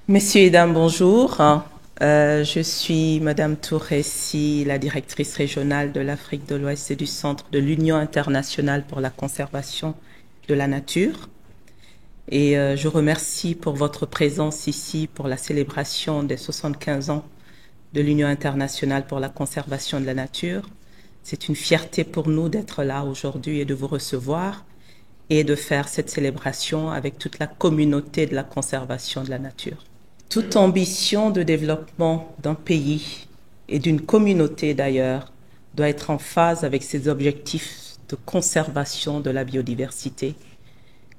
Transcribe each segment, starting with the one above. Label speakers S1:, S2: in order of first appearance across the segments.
S1: Messieurs et dames, bonjour. Je suis Madame Touressi, la directrice régionale de l'Afrique de l'Ouest et du Centre de l'Union internationale pour la conservation de la nature. Et je remercie pour votre présence ici pour la célébration des 75 ans de l'Union internationale pour la conservation de la nature. C'est une fierté pour nous d'être là aujourd'hui et de vous recevoir et de faire cette célébration avec toute la communauté de la conservation de la nature. Toute ambition de développement d'un pays et d'une communauté d'ailleurs doit être en phase avec ses objectifs de conservation de la biodiversité,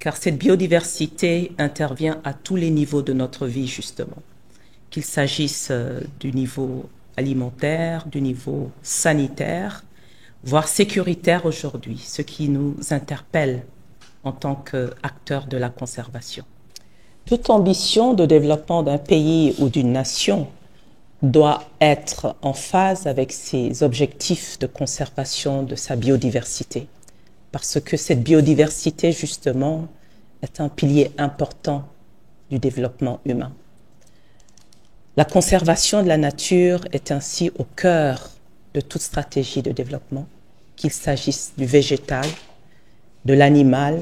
S1: car cette biodiversité intervient à tous les niveaux de notre vie justement, qu'il s'agisse du niveau alimentaire, du niveau sanitaire, voire sécuritaire aujourd'hui, ce qui nous interpelle en tant qu'acteurs de la conservation. Toute ambition de développement d'un pays ou d'une nation doit être en phase avec ses objectifs de conservation de sa biodiversité, parce que cette biodiversité, justement, est un pilier important du développement humain. La conservation de la nature est ainsi au cœur de toute stratégie de développement, qu'il s'agisse du végétal, de l'animal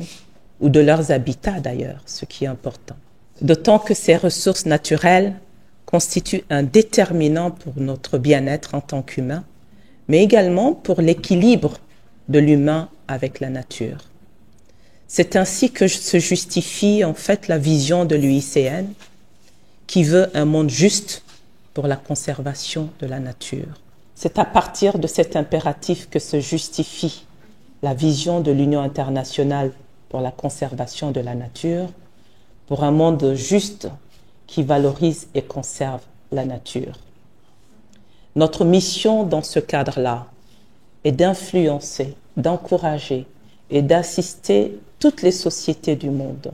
S1: ou de leurs habitats d'ailleurs, ce qui est important. D'autant que ces ressources naturelles constituent un déterminant pour notre bien-être en tant qu'humain, mais également pour l'équilibre de l'humain avec la nature. C'est ainsi que se justifie en fait la vision de l'UICN qui veut un monde juste pour la conservation de la nature. C'est à partir de cet impératif que se justifie la vision de l'Union internationale pour la conservation de la nature, pour un monde juste qui valorise et conserve la nature. Notre mission dans ce cadre-là est d'influencer, d'encourager et d'assister toutes les sociétés du monde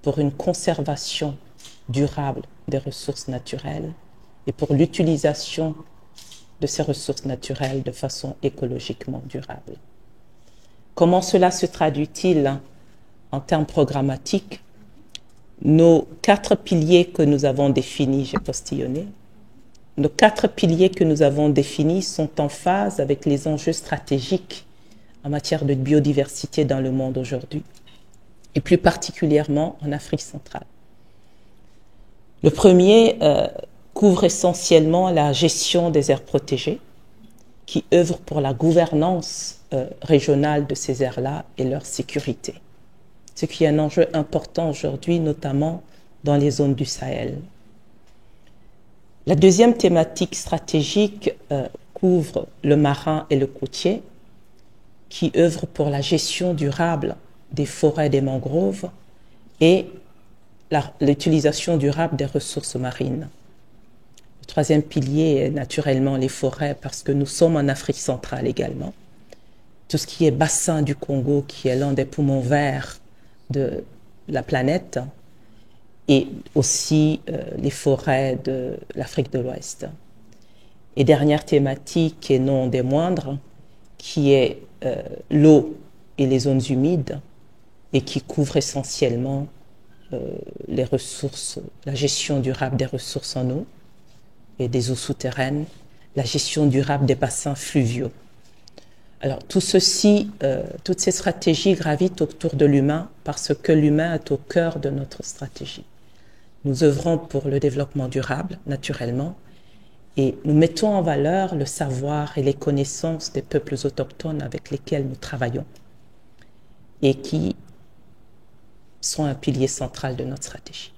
S1: pour une conservation durable des ressources naturelles et pour l'utilisation de ces ressources naturelles de façon écologiquement durable. Comment cela se traduit-il en termes programmatiques? Nos 4 piliers que nous avons définis, j'ai postillonné, nos 4 piliers que nous avons définis sont en phase avec les enjeux stratégiques en matière de biodiversité dans le monde aujourd'hui, et plus particulièrement en Afrique centrale. Le premier couvre essentiellement la gestion des aires protégées, qui œuvre pour la gouvernance régionale de ces aires-là et leur sécurité, ce qui est un enjeu important aujourd'hui, notamment dans les zones du Sahel. La deuxième thématique stratégique couvre le marin et le côtier, qui œuvrent pour la gestion durable des forêts et des mangroves et l'utilisation durable des ressources marines. Le troisième pilier est naturellement les forêts, parce que nous sommes en Afrique centrale également. Tout ce qui est bassin du Congo, qui est l'un des poumons verts de la planète, et aussi les forêts de l'Afrique de l'Ouest. Et dernière thématique, et non des moindres, qui est l'eau et les zones humides, et qui couvre essentiellement les ressources, la gestion durable des ressources en eau et des eaux souterraines, la gestion durable des bassins fluviaux. Alors tout ceci, toutes ces stratégies gravitent autour de l'humain parce que l'humain est au cœur de notre stratégie. Nous œuvrons pour le développement durable, naturellement, et nous mettons en valeur le savoir et les connaissances des peuples autochtones avec lesquels nous travaillons et qui sont un pilier central de notre stratégie.